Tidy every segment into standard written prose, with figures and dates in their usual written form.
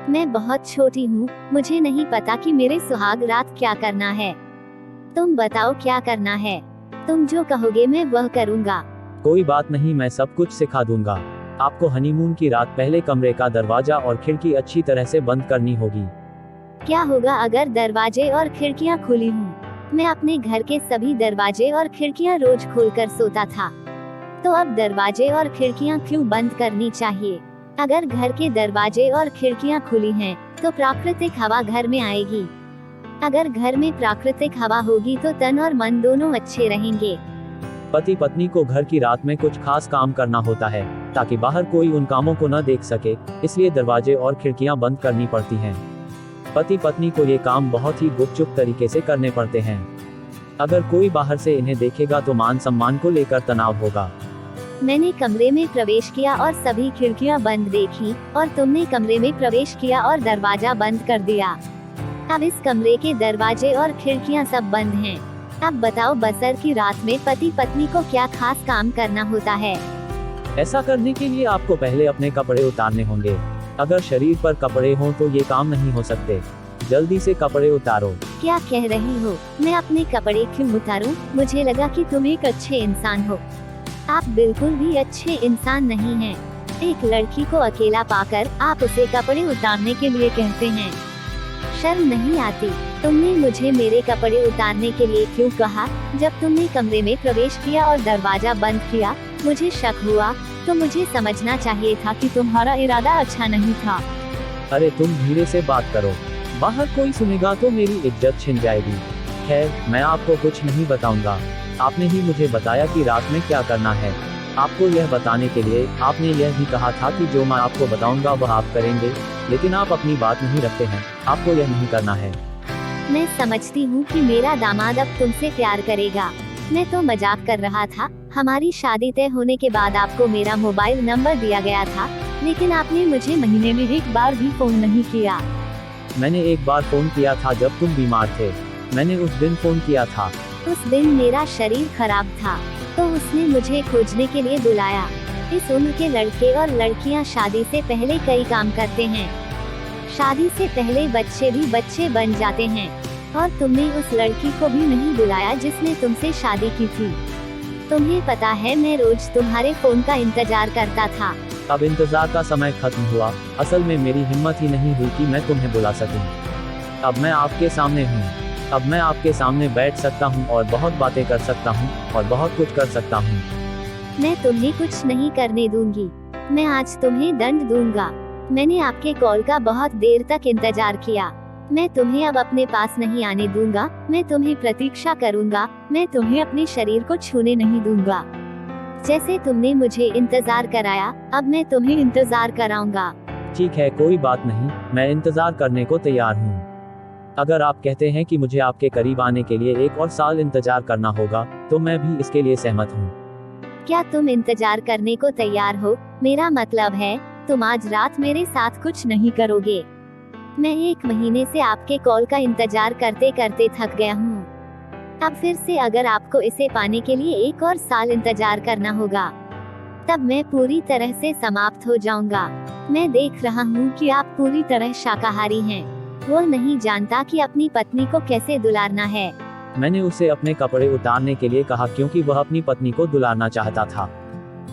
मैं बहुत छोटी हूँ, मुझे नहीं पता कि मेरे सुहाग रात क्या करना है। तुम बताओ क्या करना है। तुम जो कहोगे मैं वह करूँगा। कोई बात नहीं, मैं सब कुछ सिखा दूंगा। आपको हनीमून की रात पहले कमरे का दरवाजा और खिड़की अच्छी तरह से बंद करनी होगी। क्या होगा अगर दरवाजे और खिड़कियाँ खुली हों? मैं अपने घर के सभी दरवाजे और खिड़कियाँ रोज खोलकर सोता था, तो अब दरवाजे और खिड़कियाँ क्यों बंद करनी चाहिए? अगर घर के दरवाजे और खिड़कियाँ खुली हैं, तो प्राकृतिक हवा घर में आएगी। अगर घर में प्राकृतिक हवा होगी तो तन और मन दोनों अच्छे रहेंगे। पति पत्नी को घर की रात में कुछ खास काम करना होता है, ताकि बाहर कोई उन कामों को न देख सके, इसलिए दरवाजे और खिड़कियां बंद करनी पड़ती हैं। पति पत्नी को ये काम बहुत ही गुपचुप तरीके से करने पड़ते हैं। अगर कोई बाहर से इन्हें देखेगा तो मान सम्मान को लेकर तनाव होगा। मैंने कमरे में प्रवेश किया और सभी खिड़कियां बंद देखी, और तुमने कमरे में प्रवेश किया और दरवाजा बंद कर दिया। अब इस कमरे के दरवाजे और खिड़कियां सब बंद हैं। अब बताओ बसर की रात में पति पत्नी को क्या खास काम करना होता है? ऐसा करने के लिए आपको पहले अपने कपड़े उतारने होंगे। अगर शरीर पर कपड़े हों तो ये काम नहीं हो सकते। जल्दी से कपड़े उतारो। क्या कह रही हो? मैं अपने कपड़े क्यों उतारूं? मुझे लगा कि तुम एक अच्छे इंसान हो। आप बिल्कुल भी अच्छे इंसान नहीं हैं। एक लड़की को अकेला पाकर आप उसे कपड़े उतारने के लिए कहते हैं। शर्म नहीं आती? तुमने मुझे मेरे कपड़े उतारने के लिए क्यों कहा? जब तुमने कमरे में प्रवेश किया और दरवाजा बंद किया, मुझे शक हुआ, तो मुझे समझना चाहिए था कि तुम्हारा इरादा अच्छा नहीं था। अरे तुम धीरे से बात करो, बाहर कोई सुनेगा तो मेरी इज्जत छिन जाएगी। खैर, मैं आपको कुछ नहीं बताऊंगा। आपने ही मुझे बताया कि रात में क्या करना है। आपको यह बताने के लिए आपने यह भी कहा था कि जो मैं आपको बताऊंगा वह आप करेंगे, लेकिन आप अपनी बात नहीं रखते हैं। आपको यह नहीं करना है। मैं समझती हूँ कि मेरा दामाद अब तुमसे प्यार करेगा। मैं तो मजाक कर रहा था। हमारी शादी तय होने के बाद आपको मेरा मोबाइल नंबर दिया गया था, लेकिन आपने मुझे महीने में एक बार भी फोन नहीं किया। मैंने एक बार फोन किया था जब तुम बीमार थे। मैंने उस दिन फोन किया था। उस दिन मेरा शरीर खराब था, तो उसने मुझे खोजने के लिए बुलाया। इस उम्र के लड़के और लड़कियां शादी से पहले कई काम करते हैं। शादी से पहले बच्चे भी बच्चे बन जाते हैं, और तुमने उस लड़की को भी नहीं बुलाया जिसने तुमसे शादी की थी। तुम्हें पता है मैं रोज तुम्हारे फोन का इंतजार करता था। अब इंतजार का समय खत्म हुआ। असल में मेरी हिम्मत ही नहीं हुई कि मैं तुम्हें बुला सकूं। अब मैं आपके सामने हूँ। अब मैं आपके सामने बैठ सकता हूँ और बहुत बातें कर सकता हूँ और बहुत कुछ कर सकता हूँ। मैं तुम्हें कुछ नहीं करने दूंगी। मैं आज तुम्हें दंड दूंगा। मैंने आपके कॉल का बहुत देर तक इंतजार किया। मैं तुम्हें अब अपने पास नहीं आने दूंगा। मैं तुम्हें प्रतीक्षा करूंगा। मैं तुम्हें अपने शरीर को छूने नहीं दूंगा। जैसे तुमने मुझे इंतजार कराया, अब मैं तुम्हें इंतजार कराऊंगा। ठीक है, कोई बात नहीं, मैं इंतजार करने को तैयार हूँ। अगर आप कहते हैं कि मुझे आपके करीब आने के लिए 1 और साल इंतजार करना होगा, तो मैं भी इसके लिए सहमत हूँ। क्या तुम इंतजार करने को तैयार हो? मेरा मतलब है, तुम आज रात मेरे साथ कुछ नहीं करोगे। मैं 1 महीने से आपके कॉल का इंतजार करते करते थक गया हूँ। अब फिर से अगर आपको इसे पाने के लिए 1 और साल इंतजार करना होगा, तब मैं पूरी तरह से समाप्त हो जाऊंगा। मैं देख रहा हूँ कि आप पूरी तरह शाकाहारी हैं। वो नहीं जानता कि अपनी पत्नी को कैसे दुलारना है। मैंने उसे अपने कपड़े उतारने के लिए कहा क्योंकि वह अपनी पत्नी को दुलारना चाहता था,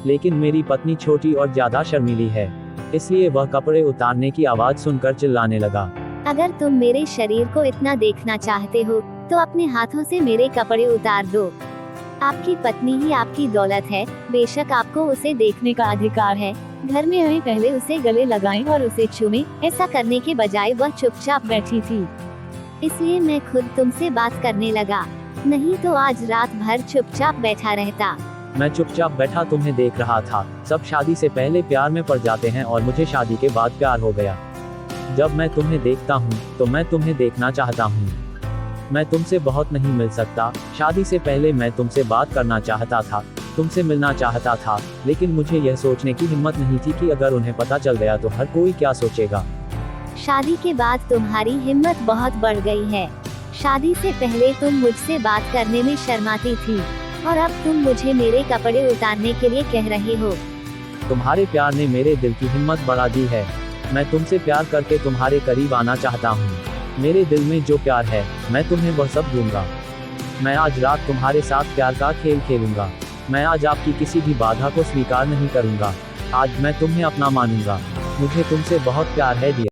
लेकिन मेरी पत्नी छोटी और ज्यादा शर्मीली है, इसलिए वह कपड़े उतारने की आवाज सुनकर चिल्लाने लगा। अगर तुम मेरे शरीर को इतना देखना चाहते हो, तो अपने हाथों से मेरे कपड़े उतार दो। आपकी पत्नी ही आपकी दौलत है। बेशक आपको उसे देखने का अधिकार है। घर में आए पहले उसे गले लगाएं और उसे छूएं। ऐसा करने के बजाय वह चुपचाप बैठी थी, इसलिए मैं खुद तुमसे बात करने लगा। नहीं तो आज रात भर चुपचाप बैठा रहता। मैं चुपचाप बैठा तुम्हें देख रहा था। सब शादी से पहले प्यार में पड़ जाते हैं और मुझे शादी के बाद प्यार हो गया। जब मैं तुम्हें देखता हूँ तो मैं तुम्हें देखना चाहता हूँ। मैं तुमसे बहुत नहीं मिल सकता। शादी से पहले मैं तुमसे बात करना चाहता था, तुमसे मिलना चाहता था, लेकिन मुझे यह सोचने की हिम्मत नहीं थी कि अगर उन्हें पता चल गया तो हर कोई क्या सोचेगा। शादी के बाद तुम्हारी हिम्मत बहुत बढ़ गई है। शादी से पहले तुम मुझसे बात करने में शर्माती थी, और अब तुम मुझे मेरे कपड़े उतारने के लिए कह रहे हो। तुम्हारे प्यार ने मेरे दिल की हिम्मत बढ़ा दी है। मैं तुमसे प्यार करके तुम्हारे करीब आना चाहता हूँ। मेरे दिल में जो प्यार है, मैं तुम्हें वह सब दूंगा। मैं आज रात तुम्हारे साथ प्यार का खेल खेलूंगा। मैं आज आपकी किसी भी बाधा को स्वीकार नहीं करूंगा। आज मैं तुम्हें अपना मानूंगा। मुझे तुमसे बहुत प्यार है डियर।